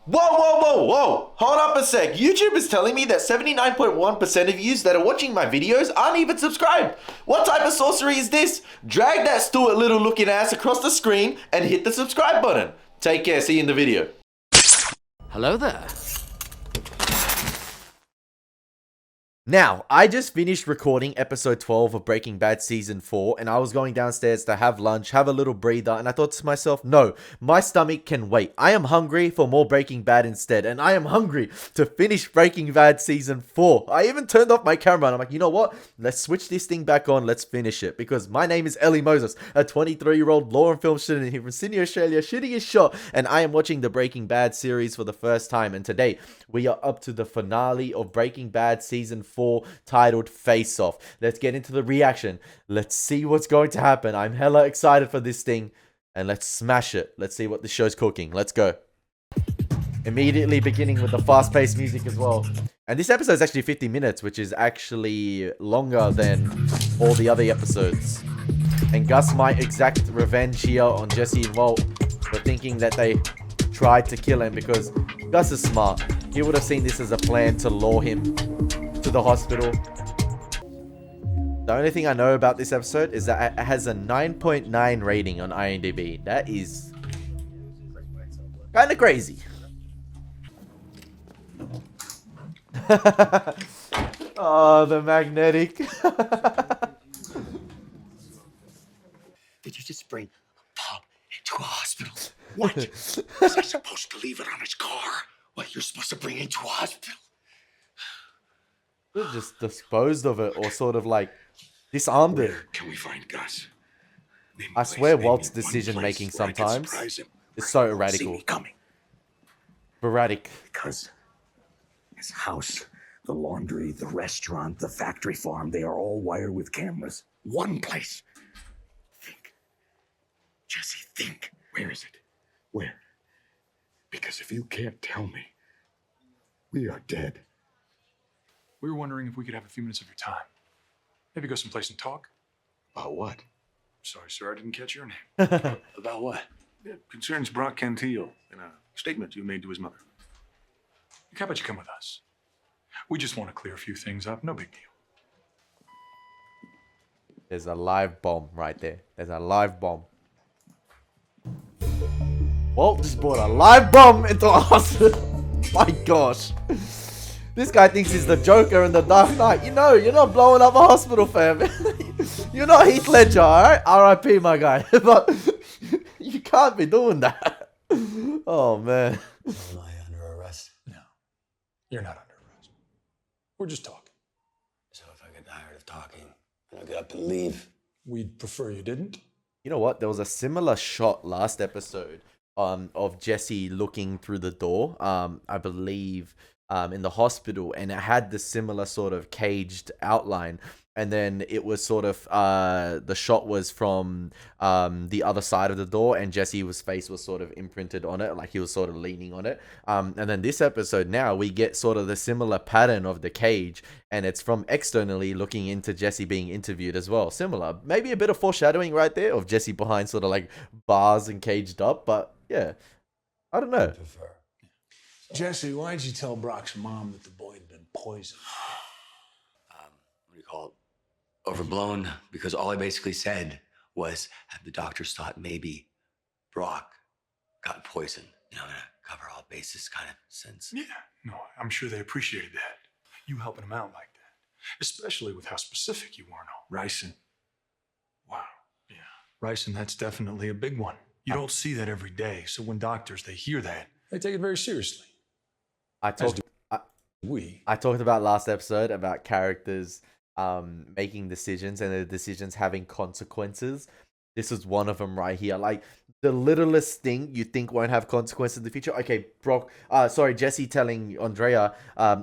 Whoa, whoa, whoa, whoa! Hold up a sec. YouTube is telling me that 79.1% of yous that are watching my videos aren't even subscribed. What type of sorcery is this? Drag that Stuart Little looking ass across the screen and hit the subscribe button. Take care, see you in the video. Hello there. Now, I just finished recording episode 12 of Breaking Bad season 4, and I was going downstairs to have lunch, have a little breather, and I thought to myself, no, my stomach can wait. I am hungry for more Breaking Bad instead, and I am hungry to finish Breaking Bad season 4. I even turned off my camera, and I'm like, you know what? Let's switch this thing back on, let's finish it, because my name is Elie Moses, a 23-year-old law and film student here from Sydney, Australia, shooting a shot, and I am watching the Breaking Bad series for the first time, and today, we are up to the finale of Breaking Bad season 4, titled Face Off. Let's get into the reaction. Let's see what's going to happen. I'm hella excited for this thing, and let's smash it. Let's see what the show's cooking. Let's go. Immediately beginning with the fast-paced music as well. And this episode is actually 50 minutes, which is actually longer than all the other episodes. And Gus might exact revenge here on Jesse and Walt for thinking that they tried to kill him, because Gus is smart. He would have seen this as a plan to lure him to the hospital. The only thing I know about this episode is that it has a 9.9 rating on IMDb. That is kind of crazy. Oh, the magnetic. Did you just bring Bob into a hospital? What? Was I supposed to leave it on his car? What, you're supposed to bring it into a hospital? Just disposed of it, or sort of like disarmed it. Where can we find Gus? I swear Walt's decision making sometimes is so erratical. Sporadic. Because his house, the laundry, the restaurant, the factory farm, they are all wired with cameras. One place. Think. Jesse, think. Where is it? Where? Because if you can't tell me, we are dead. We were wondering if we could have a few minutes of your time. Maybe go someplace and talk. About what? Sorry, sir, I didn't catch your name. About what? It concerns Brock Cantil and a statement you made to his mother. How about you come with us? We just want to clear a few things up. No big deal. There's a live bomb right there. There's a live bomb. Walt just brought a live bomb into a hospital. My gosh. This guy thinks he's the Joker in the Dark Knight. You know, you're not blowing up a hospital, fam. You're not Heath Ledger, alright? R.I.P. my guy. But you can't be doing that. Oh, man. Am I under arrest? No, you're not under arrest. We're just talking. So if I get tired of talking, then I'll get up and leave. We'd prefer you didn't. You know what? There was a similar shot last episode of Jesse looking through the door. I believe in the hospital, and it had the similar sort of caged outline, and then it was sort of the shot was from the other side of the door, and Jesse's face was sort of imprinted on it, like he was sort of leaning on it. And then this episode now we get sort of the similar pattern of the cage, and it's from externally looking into Jesse being interviewed as well. Similar, maybe a bit of foreshadowing right there of Jesse behind sort of like bars and caged up, but yeah, I don't know. Jesse, why'd you tell Brock's mom that the boy had been poisoned? What do you call it? Overblown, because all I basically said was, have the doctors thought maybe Brock got poisoned? You know, in a cover all bases kind of sense. Yeah, no, I'm sure they appreciated that. You helping them out like that. Especially with how specific you were on ricin. Wow, yeah. Ricin, that's definitely a big one. You don't see that every day, so when doctors, they hear that, they take it very seriously. I talked about last episode about characters making decisions and the decisions having consequences. This is one of them right here. Like the littlest thing you think won't have consequences in the future. Okay, Jesse telling Andrea,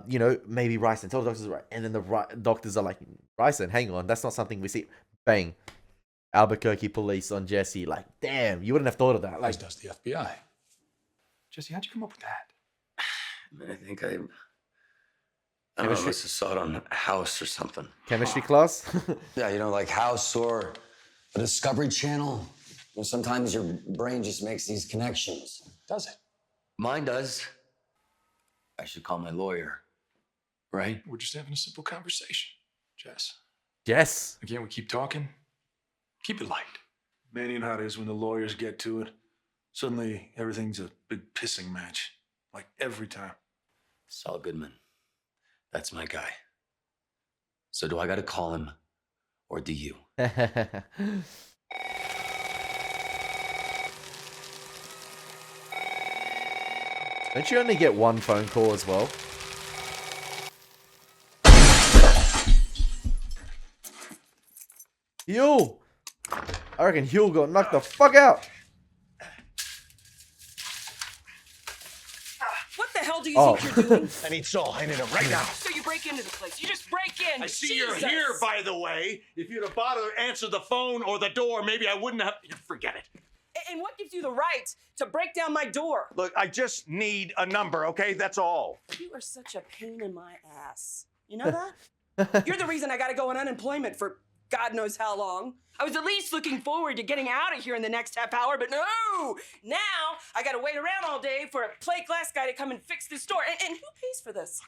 you know, maybe Ryson, tell the doctors right. And then the doctors are like, Ryson, hang on, that's not something we see. Bang. Albuquerque police on Jesse. Like, damn, you wouldn't have thought of that. Like, as does the FBI. Jesse, how'd you come up with that? I think I don't know, I must have saw it on a house or something. Chemistry class? Yeah, you know, like House or the Discovery Channel. You know, sometimes your brain just makes these connections. Does it? Mine does. I should call my lawyer, right? We're just having a simple conversation, Jess. Yes. Again, we keep talking. Keep it light. Man, you know how it is when the lawyers get to it. Suddenly, everything's a big pissing match. Like every time. Saul Goodman. That's my guy. So do I gotta call him, or do you? Don't you only get one phone call as well? Hugh! I reckon Hugh got knocked the fuck out. What the hell do you think you're doing? I need Saul. I need him right now. So you break into the place. You just break in. I see Jesus. you're here, by the way. If you'd have bothered to answer the phone or the door, maybe I wouldn't have. Forget it. And what gives you the right to break down my door? Look, I just need a number, okay? That's all. You are such a pain in my ass. You know that? You're the reason I gotta go on unemployment for God knows how long. I was at least looking forward to getting out of here in the next half hour, but no! Now I gotta wait around all day for a plate glass guy to come and fix this door. And who pays for this?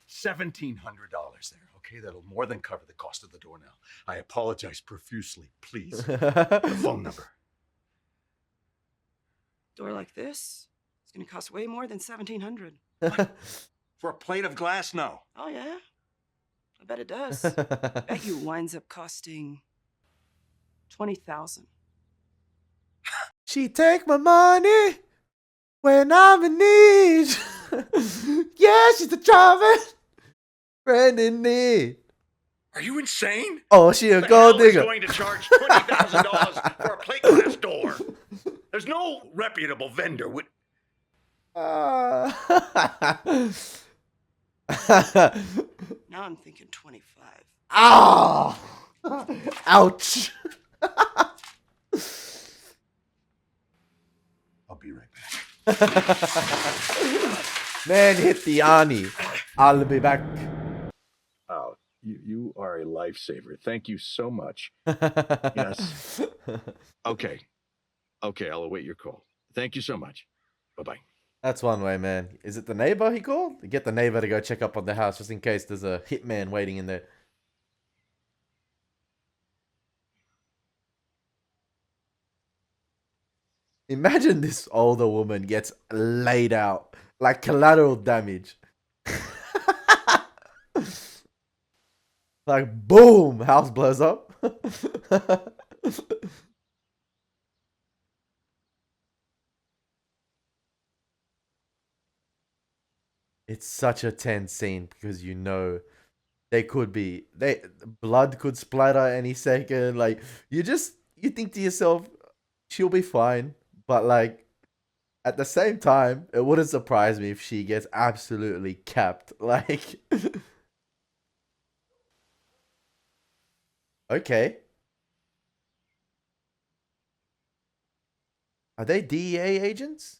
$1,700 there, okay? That'll more than cover the cost of the door now. I apologize profusely, please. The phone number. Door like this? It's gonna cost way more than $1,700. For a plate of glass? No. Oh yeah? I bet it does. Bet you it winds up costing $20,000. She take my money when I'm in need. Yeah, she's a driving friend in need. Are you insane? Oh, she a The gold hell is digger. going to charge $20,000 for a plate glass door? There's no reputable vendor would. Now I'm thinking 25. Ah! Ouch! I'll be right back. Man hit the Ani. I'll be back. Oh, you are a lifesaver. Thank you so much. Yes. Okay. Okay, I'll await your call. Thank you so much. Bye-bye. That's one way, man. Is it the neighbor he called? Get the neighbor to go check up on the house just in case there's a hitman waiting in there. Imagine this older woman gets laid out like collateral damage. Like boom, house blows up. It's such a tense scene because you know blood could splatter any second. Like you think to yourself, she'll be fine. But like at the same time, it wouldn't surprise me if she gets absolutely capped. Like okay. Are they DEA agents?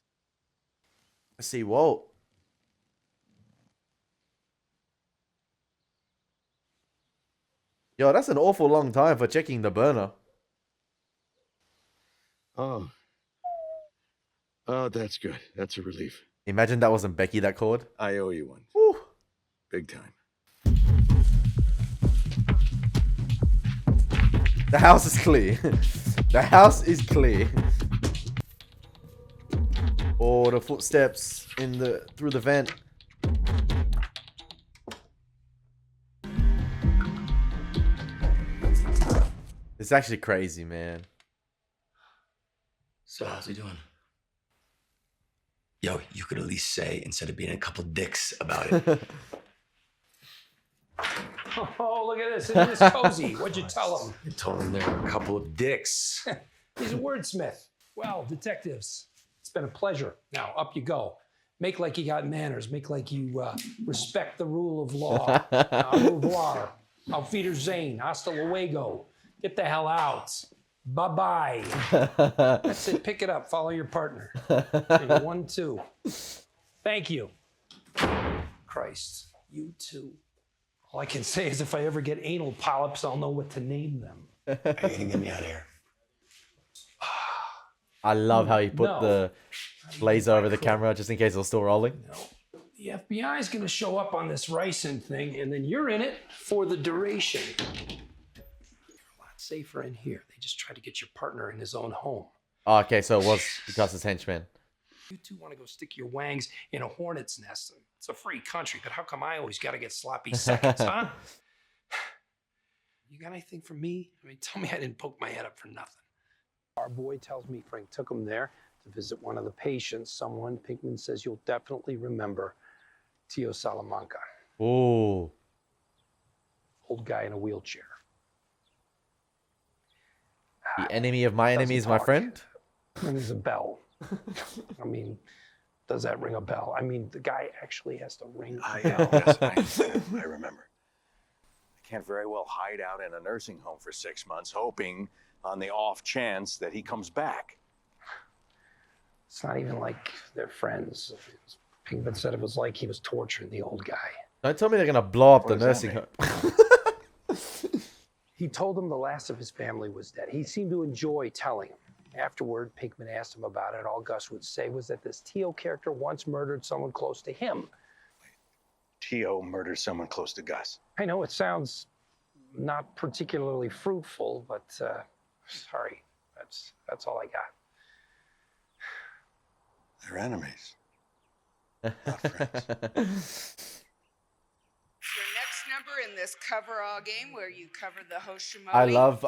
Let's see, Walt. Yo, that's an awful long time for checking the burner. Oh, that's good. That's a relief. Imagine that wasn't Becky that called. I owe you one. Woo. Big time. The house is clear. The house is clear. Oh, the footsteps through the vent. It's actually crazy, man. So how's he doing? Yo, you could at least say, instead of being a couple dicks about it. Oh, look at this. Isn't this cozy? What'd you tell him? I told him they're a couple of dicks. He's a wordsmith. Well, detectives, it's been a pleasure. Now, up you go. Make like you got manners. Make like you respect the rule of law. Au revoir. Auf Wiedersehen. Hasta luego. Get the hell out. Bye-bye. That's it. Pick it up. Follow your partner. Okay, 1, 2. Thank you. Christ. You too. All I can say is if I ever get anal polyps, I'll know what to name them. Are you gonna get me out of here? I love how he put No. the blazer over the camera just in case it was still rolling. No. The FBI is going to show up on this ricin thing, and then you're in it for the duration. You're a lot safer in here. They just try to get your partner in his own home. Oh, okay, so it was Gus's henchman. You two want to go stick your wangs in a hornet's nest. It's a free country, but how come I always got to get sloppy seconds, huh? You got anything for me? I mean, tell me I didn't poke my head up for nothing. Our boy tells me Frank took him there to visit one of the patients, someone Pinkman says you'll definitely remember, Tio Salamanca. Ooh. Old guy in a wheelchair. The enemy of my enemy is my friend? Rings a bell. I mean, does that ring a bell? I mean, the guy actually has to ring a bell. Yes, I remember. I can't very well hide out in a nursing home for 6 months, hoping on the off chance that he comes back. It's not even like they're friends. Pinkman said it was like he was torturing the old guy. Don't tell me they're going to blow up the What does nursing that home. He told him the last of his family was dead. He seemed to enjoy telling him. Afterward, Pinkman asked him about it. All Gus would say was that this Tio character once murdered someone close to him. Tio murdered someone close to Gus. I know it sounds not particularly fruitful, but sorry, that's all I got. They're enemies, not friends. Your next number in this cover-all game where you cover the Hoshimori. I love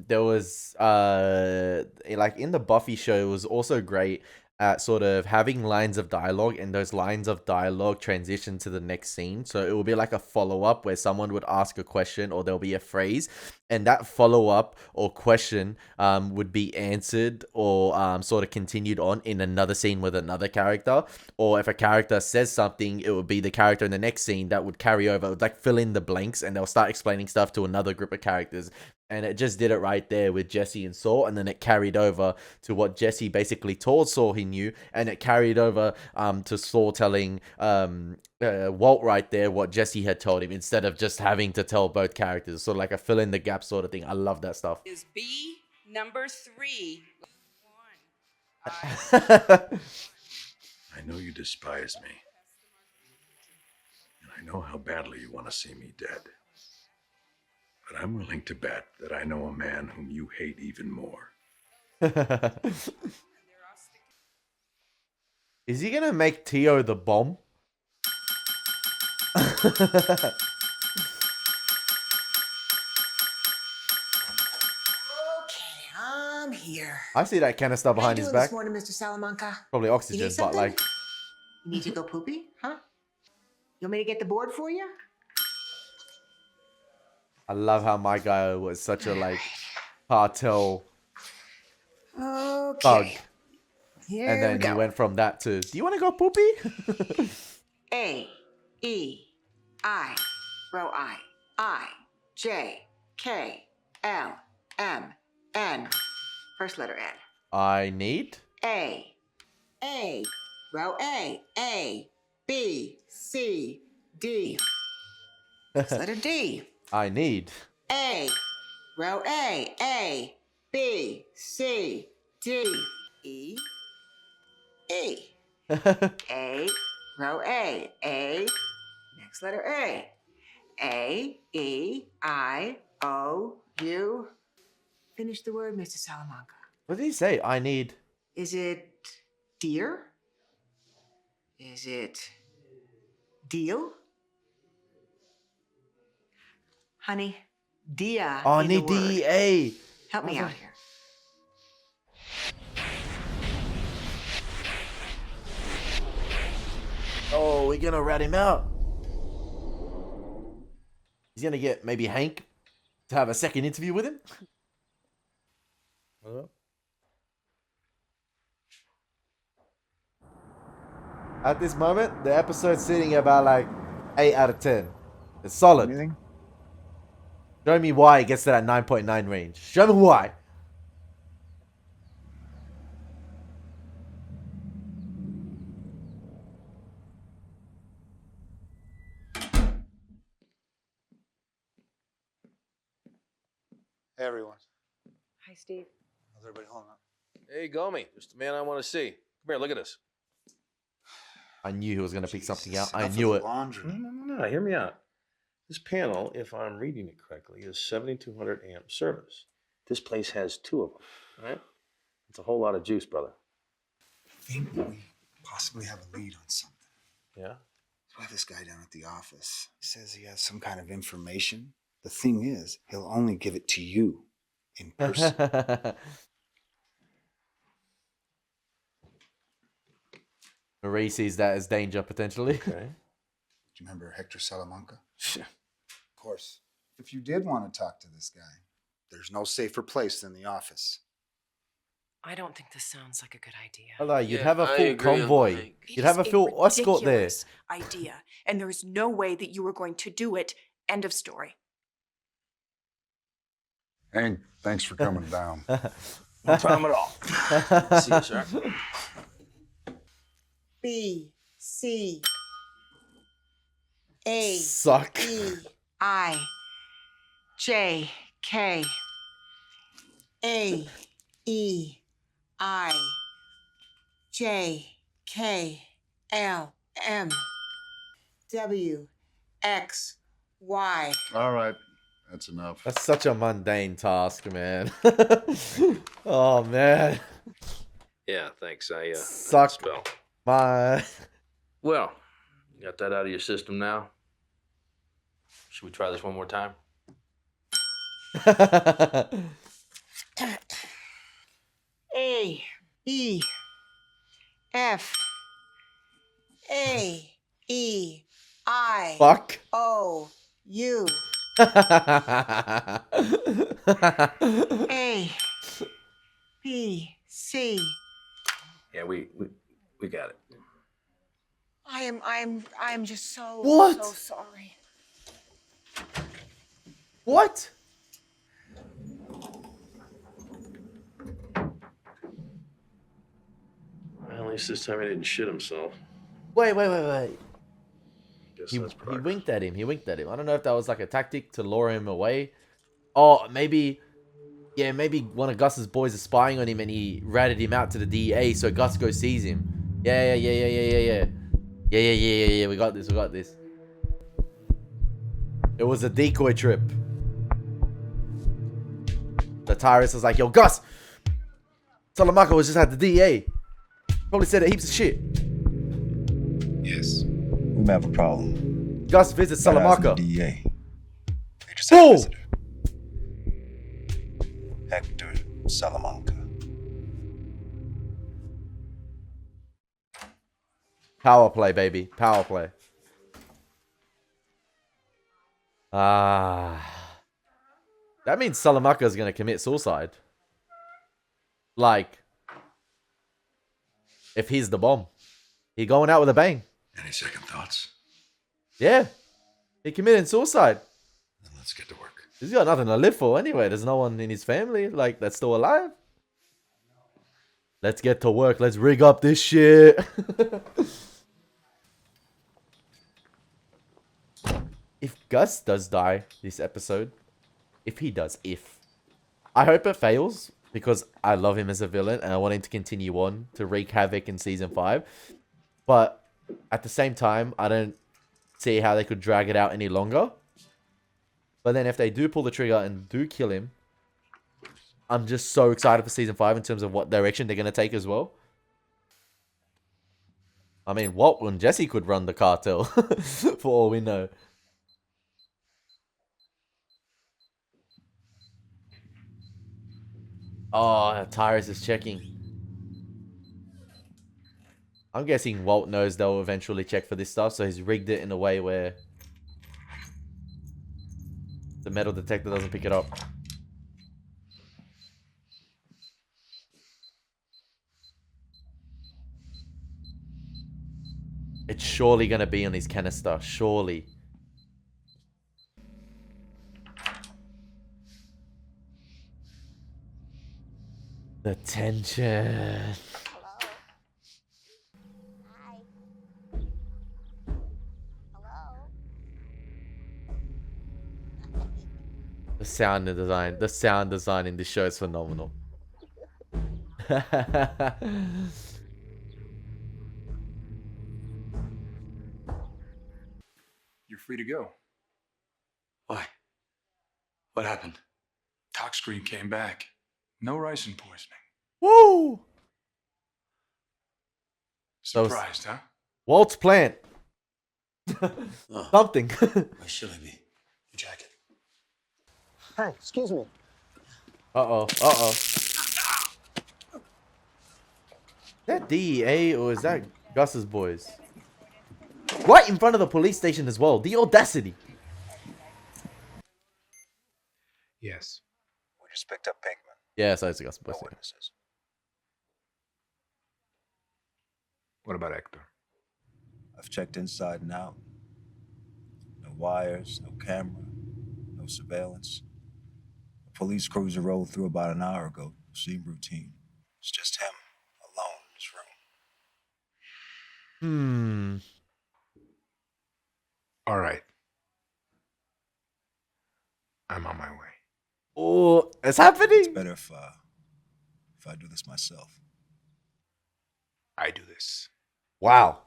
there was like in the Buffy show, it was also great at sort of having lines of dialogue, and those lines of dialogue transition to the next scene. So it will be like a follow-up where someone would ask a question or there'll be a phrase, and that follow-up or question would be answered or sort of continued on in another scene with another character. Or if a character says something, it would be the character in the next scene that would carry over, would like fill in the blanks, and they'll start explaining stuff to another group of characters. And it just did it right there with Jesse and Saul, and then it carried over to what Jesse basically told Saul he knew, and it carried over to Saul telling Walt right there what Jesse had told him, instead of just having to tell both characters. Sort of like a fill in the gap sort of thing. I love that stuff. Is B number 3. I know you despise me, and I know how badly you want to see me dead. But I'm willing to bet that I know a man whom you hate even more. Is he gonna make Tio the bomb? Okay, I'm here. I see that canister How you behind his doing back. this morning, Mr. Salamanca? Probably You oxygen, need but something? like, You need to go poopy, huh? You want me to get the board for you? I love how my guy was such a like cartel thug, Okay. Here and then we go. he went from that to, do you want to go poopy? A, E, I, row I, J, K, L, M, N. First letter N. I need. A, row A, B, C, D. First letter D. I need. A, row A, B, C, D, E, E. A, row A, next letter A, E, I, O, U. Finish the word, Mr. Salamanca. What did he say? I need. Is it deer? Is it deal? Honey, dia. Oh, I in the need word. DEA. Help me out here. Oh, we're gonna rat him out. He's gonna get maybe Hank to have a second interview with him. At this moment, the episode's sitting about like 8 out of 10. It's solid. Anything? Show me why it gets to that 9.9 range. Show me why. Hey, everyone. Hi, Steve. How's everybody holding up? Hey, Gomi, just the man I want to see. Come here, look at this. I knew he was going to pick something out. Jesus, I enough of knew the it. laundry. No, hear me out. This panel, if I'm reading it correctly, is 7,200 amp service. This place has 2 of them, all right? It's a whole lot of juice, brother. I think we possibly have a lead on something. Yeah? We have this guy down at the office. He says he has some kind of information. The thing is, he'll only give it to you in person. Marie sees that as danger, potentially. Okay. Do you remember Hector Salamanca? Of course. If you did want to talk to this guy, there's no safer place than the office. I don't think this sounds like a good idea. Hello, you'd Yeah, have a I full agree on convoy. Mike. You'd have a full escort there. Ridiculous idea, and there is no way that you are going to do it. End of story. Hank, thanks for coming down. No problem at all. See you, sir. B C A Suck. E I J K A E I J K L M W X Y. All right, that's enough. That's such a mundane task, man. Oh, man. Yeah, thanks. I Suck. spell. My. Well, you got that out of your system now. Should we try this one more time? A E F A E I Fuck. O U A B C. Yeah, we got it. I'm just so What? so sorry. What? Well, at least this time he didn't shit himself. Wait. Guess He that's progress. winked at him. I don't know if that was like a tactic to lure him away. Oh, maybe... Yeah, maybe one of Gus's boys is spying on him and he ratted him out to the DA so Gus goes sees him. Yeah. Yeah, we got this. It was a decoy trip. The Tyrus was like, yo, Gus! Salamanca was just at the DA. Probably said heaps of shit. Yes, we have a problem. Gus visits Salamanca. DEA. They just Oh! Hector Salamanca. Power play, baby. Power play. That means Salamanca is going to commit suicide. Like, if he's the bomb. He going out with a bang. Any second thoughts? Yeah. He committed suicide. Then let's get to work. He's got nothing to live for anyway. There's no one in his family, like, that's still alive. Let's get to work. Let's rig up this shit. If Gus does die this episode, I hope it fails because I love him as a villain and I want him to continue on to wreak havoc in season 5. But at the same time, I don't see how they could drag it out any longer. But then if they do pull the trigger and do kill him, I'm just so excited for season 5 in terms of what direction they're going to take as well. I mean, Walt and Jesse could run the cartel for all we know. Oh, Tyrus is checking. I'm guessing Walt knows they'll eventually check for this stuff, so he's rigged it in a way where the metal detector doesn't pick it up. It's surely gonna be on his canister, surely. The tension. The sound design in this show is phenomenal. You're free to go. Why? What happened? Tox screen came back. No ricin poisoning. Woo! Surprised, huh? Walt's plant. Something. Where should I be? Your jacket. Hey, excuse me. Uh-oh. Uh-oh. Is that DEA or is that Gus's boys? Right in front of the police station as well. The audacity. Yes. We just picked up Pinkman. Yeah, so it's a Gus No boys. witnesses. What about Hector? I've checked inside and out. No wires, no camera, no surveillance. A police cruiser rolled through about an hour ago. Seemed routine. It's just him, alone in his room. All right. I'm on my way. Oh, it's happening. It's better if I do this myself. I do this. Wow.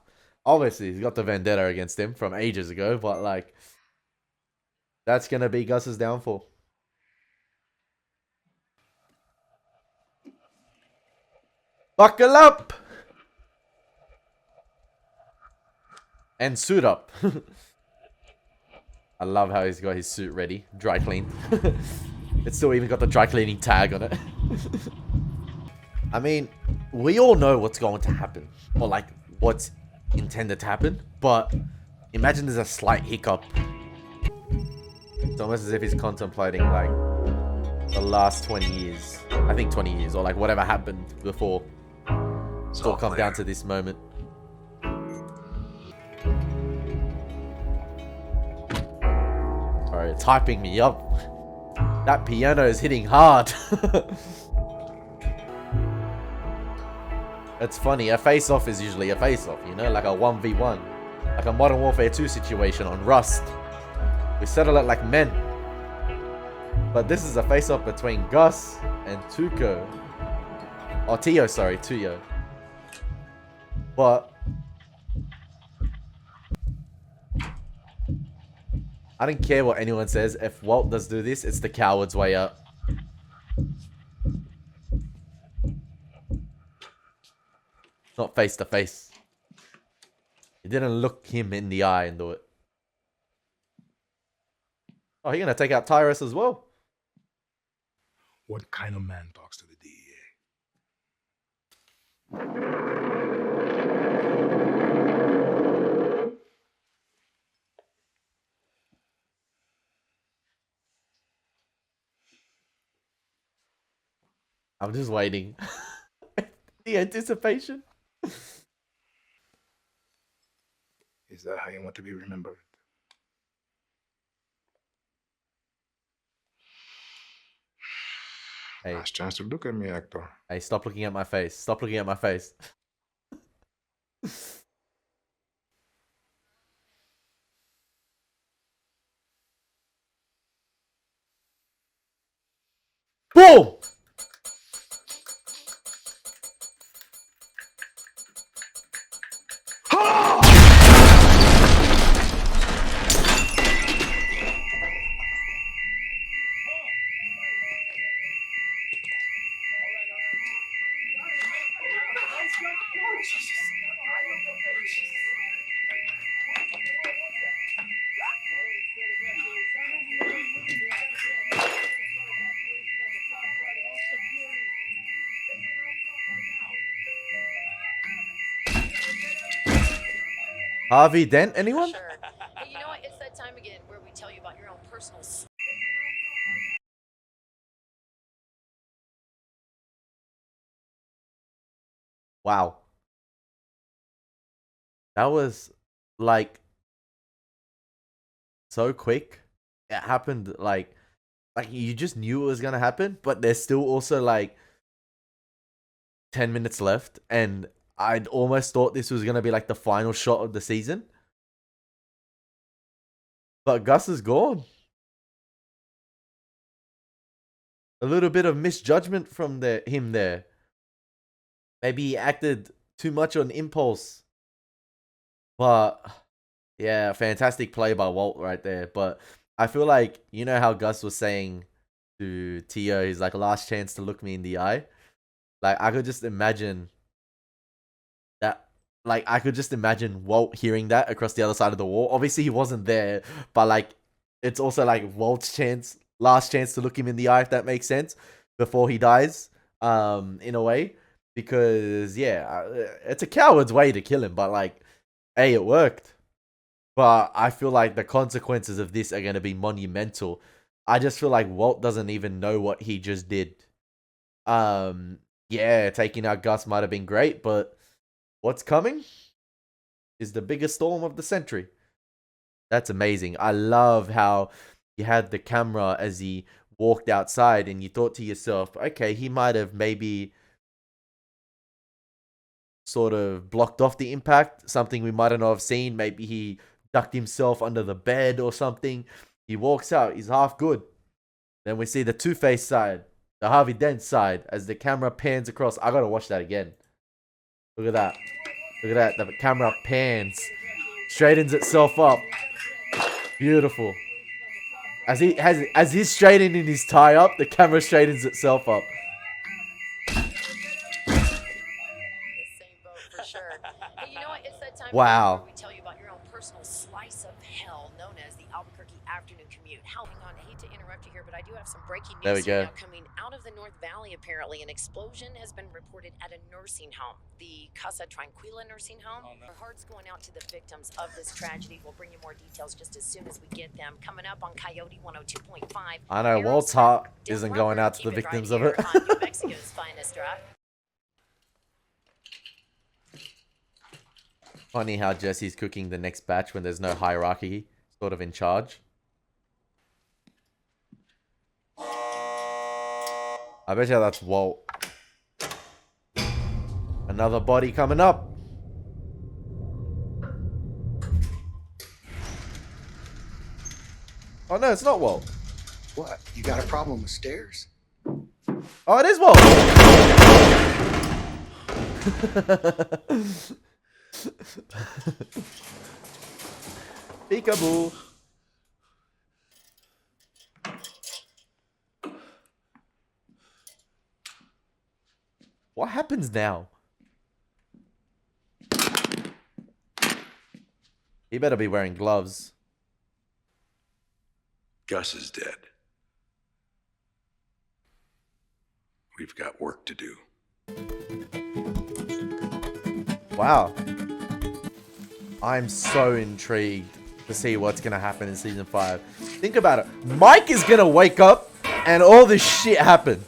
Obviously, he's got the vendetta against him from ages ago, but like, that's gonna be Gus's downfall. Buckle up and suit up. I love how he's got his suit ready, dry cleaned. It's still even got the dry cleaning tag on it. I mean, we all know what's going to happen, or like what's intended to happen, but imagine there's a slight hiccup. It's almost as if he's contemplating like the last 20 years. I think 20 years, or like whatever happened before. It's all come down to this moment. Sorry, it's hyping me up. That piano is hitting hard. It's funny, a face-off is usually a face-off, you know, like a 1v1. Like a Modern Warfare 2 situation on Rust. We settle it like men. But this is a face-off between Gus and Tuco. Oh, Tio, sorry, Tuyo. But I don't care what anyone says. If Walt does do this, it's the coward's way out. Not face to face. He didn't look him in the eye and do it. Oh, he's gonna take out Tyrus as well. What kind of man talks to the DEA? I'm just waiting. The anticipation. Is that how you want to be remembered? Hey. Last chance to look at me, Hector. Hey, stop looking at my face. Stop looking at my face. Boom! Harvey Dent, anyone? Sure. Hey, you know what? It's that time again where we tell you about your own personal. Wow. That was like so quick. It happened like you just knew it was gonna happen, but there's still also like 10 minutes left, and I'd almost thought this was gonna be like the final shot of the season. But Gus is gone. A little bit of misjudgment from him there. Maybe he acted too much on impulse. But Yeah, fantastic play by Walt right there. But I feel like, you know how Gus was saying to Tio, he's like, last chance to look me in the eye. Like, I could just imagine that. Like, I could just imagine Walt hearing that across the other side of the wall. Obviously, he wasn't there, but like, it's also like Walt's last chance to look him in the eye, if that makes sense, before he dies. In a way, because yeah, it's a coward's way to kill him, but like, hey, it worked. But I feel like the consequences of this are going to be monumental. I just feel like Walt doesn't even know what he just did. Yeah, taking out Gus might have been great, but what's coming is the biggest storm of the century. That's amazing. I love how you had the camera as he walked outside and you thought to yourself, okay, he might have maybe sort of blocked off the impact, something we might not have seen. Maybe he ducked himself under the bed or something. He walks out, he's half good. Then we see the Two-Face side, the Harvey Dent side, as the camera pans across. I gotta watch that again. Look at that. Look at that. The camera pans, straightens itself up. Beautiful. As he's straightening his tie up, the camera straightens itself up. For sure. Hey, you know what? It's that time Wow. where we tell you about your own personal slice of hell known as the Albuquerque afternoon commute. Hang on, I hate to interrupt you here, but I do have some breaking news There we go. now coming out of the North Valley. Apparently, an explosion has been reported at a nursing home, the Casa Tranquila nursing home. Our hearts going out to the victims of this tragedy. We'll bring you more details just as soon as we get them. Coming up on Coyote 102.5. I know Walt's heart isn't going out to the victims of it. On New Mexico's finest, right? Funny how Jesse's cooking the next batch when there's no hierarchy, sort of in charge. I bet you that's Walt. Another body coming up. Oh no, it's not Walt. What? You got a problem with stairs? Oh, it is Walt. Peekaboo. What happens now? He better be wearing gloves. Gus is dead. We've got work to do. Wow. I'm so intrigued to see what's going to happen in season 5. Think about it. Mike is going to wake up and all this shit happen.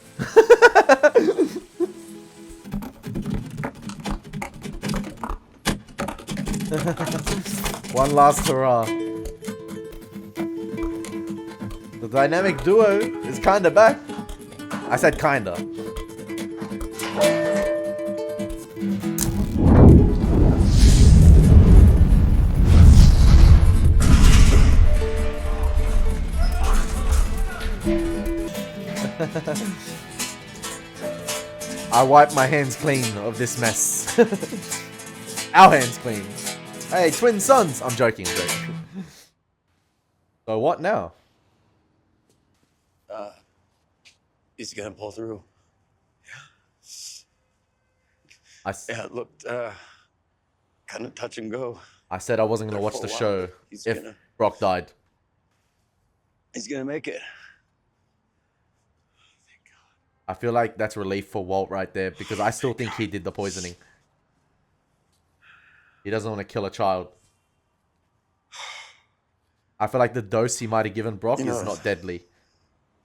One last hurrah. The dynamic duo is kinda back. I said kinda. I wipe my hands clean of this mess. Our hands clean. Hey, twin sons. I'm joking. So what now? He's gonna pull through. Yeah, it looked kind of touch and go. I said I wasn't gonna watch the show if Brock died. He's gonna make it. I feel like that's relief for Walt right there because I still think he did the poisoning. He doesn't want to kill a child. I feel like the dose he might have given Brock is not deadly.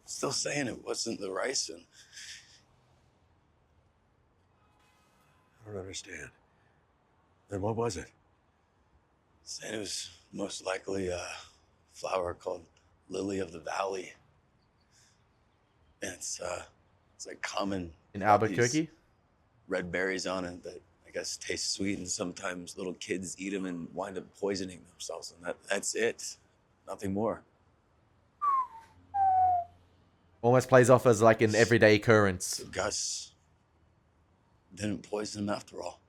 Still saying it wasn't the ricin. I don't understand. Then what was it? Saying it was most likely a flower called Lily of the Valley. And it's like common in Albuquerque. Red berries on it that I guess taste sweet, and sometimes little kids eat them and wind up poisoning themselves, and that's it. Nothing more. Almost plays off as like an everyday occurrence. So Gus didn't poison him after all.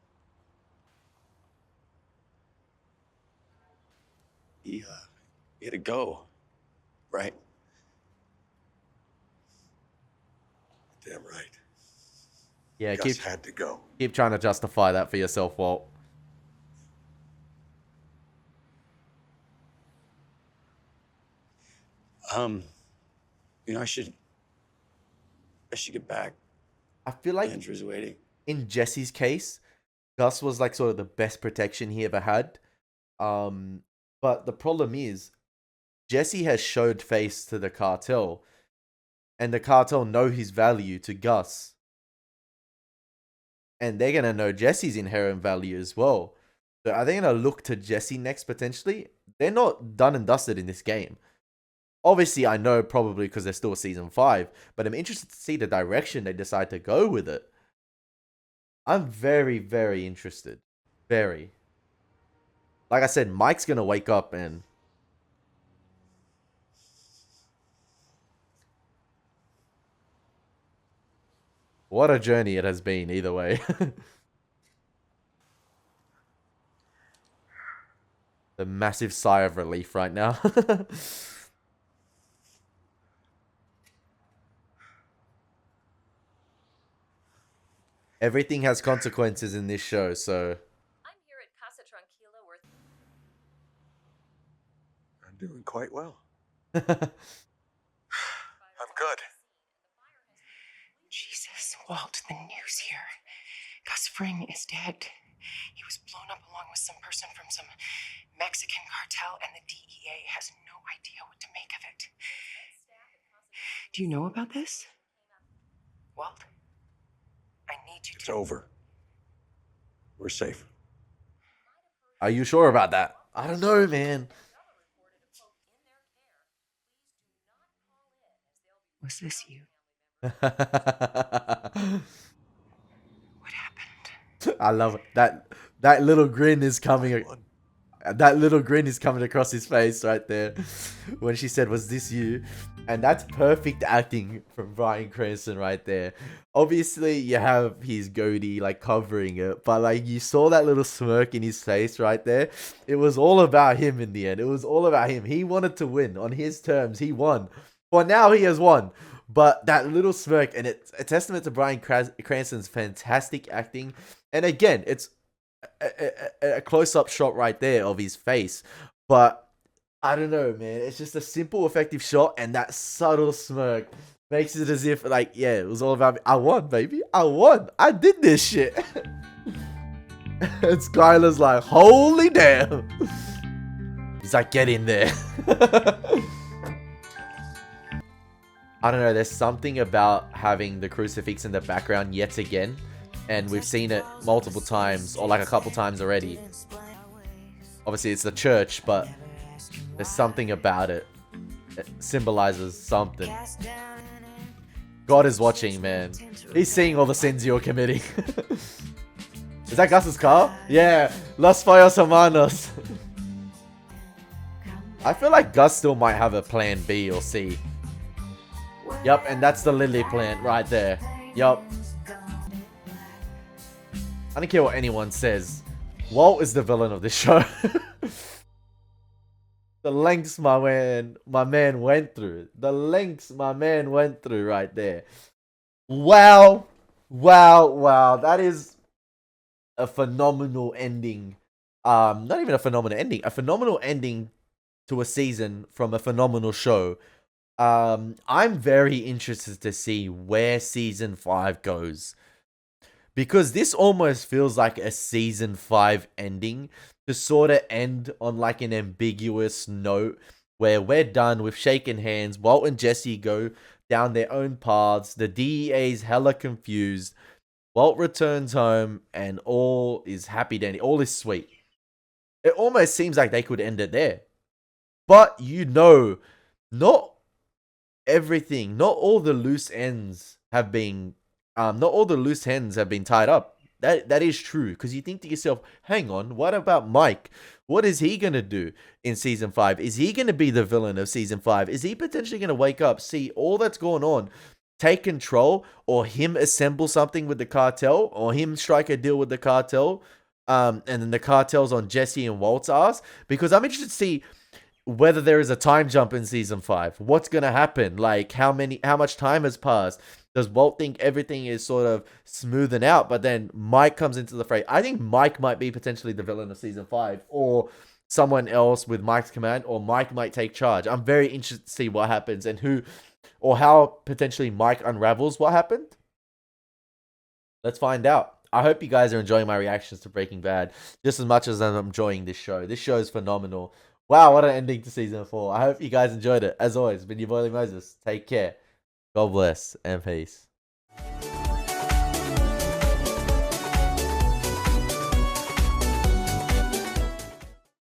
he had to go, right? Damn right. Yeah, Gus had to go. keep trying to justify that for yourself, Walt. I should get back. I feel like Andrew's waiting. in Jesse's case, Gus was like sort of the best protection he ever had. But the problem is, Jesse has showed face to the cartel, and the cartel know his value to Gus. And they're gonna know Jesse's inherent value as well. So are they gonna look to Jesse next potentially? They're not done and dusted in this game. Obviously, I know probably because they're still season 5, but I'm interested to see the direction they decide to go with it. I'm very, very interested. Very. Like I said, Mike's gonna wake up and... What a journey it has been, either way. The massive sigh of relief right now. Everything has consequences in this show, so... I'm doing quite well. I'm good. Jesus, Walt, the news here. Gus Fring is dead. He was blown up along with some person from some Mexican cartel, and the DEA has no idea what to make of it. Do you know about this? Walt, I need you to... It's over. We're safe. Are you sure about that? I don't know, man. Was this you? I love it. That little grin is coming. That little grin is coming across his face right there when she said, "Was this you?" And that's perfect acting from Bryan Cranston right there. Obviously, you have his goatee like covering it, but like you saw that little smirk in his face right there. It was all about him in the end. It was all about him. He wanted to win on his terms. He won. Well, now he has won. But that little smirk, and it's a testament to Bryan Cranston's fantastic acting. And again, it's a close-up shot right there of his face. But I don't know, man. It's just a simple, effective shot, and that subtle smirk makes it as if, like, yeah, it was all about me. I won, baby. I won. I did this shit. And Skylar's like, holy damn. He's like, get in there. I don't know, there's something about having the crucifix in the background yet again. And we've seen it multiple times, or like a couple times already. Obviously, it's the church, but there's something about it. It symbolizes something. God is watching, man. He's seeing all the sins you're committing. Is that Gus's car? Yeah, Los Fallos Hermanos. I feel like Gus still might have a plan B or C. Yup, and that's the lily plant right there. Yup. I don't care what anyone says. Walt is the villain of this show. The lengths my man went through. The lengths my man went through right there. Wow. Wow, wow. That is a phenomenal ending. Not even a phenomenal ending. A phenomenal ending to a season from a phenomenal show. I'm very interested to see where season 5 goes, because this almost feels like a season 5 ending to sort of end on like an ambiguous note where we're done with shaking hands. Walt and Jesse go down their own paths. The DEA's hella confused. Walt returns home and all is happy dandy. All is sweet. It almost seems like they could end it there. But not everything, not all the loose ends have been tied up. That is true, because you think to yourself, hang on, what about Mike? What is he gonna do in season 5? Is he gonna be the villain of season 5? Is he potentially gonna wake up, see all that's going on, take control, or him assemble something with the cartel, or him strike a deal with the cartel, and then the cartel's on Jesse and Walt's ass? Because I'm interested to see, whether there is a time jump in season 5. What's gonna happen? Like how much time has passed? Does Walt think everything is sort of smoothing out, but then Mike comes into the fray? I think Mike might be potentially the villain of season 5, or someone else with Mike's command, or Mike might take charge. I'm very interested to see what happens and who, or how potentially Mike unravels what happened. Let's find out. I hope you guys are enjoying my reactions to Breaking Bad just as much as I'm enjoying this show. This show is phenomenal. Wow, what an ending to season 4. I hope you guys enjoyed it. As always, been your boy Elie Moses. Take care. God bless and peace.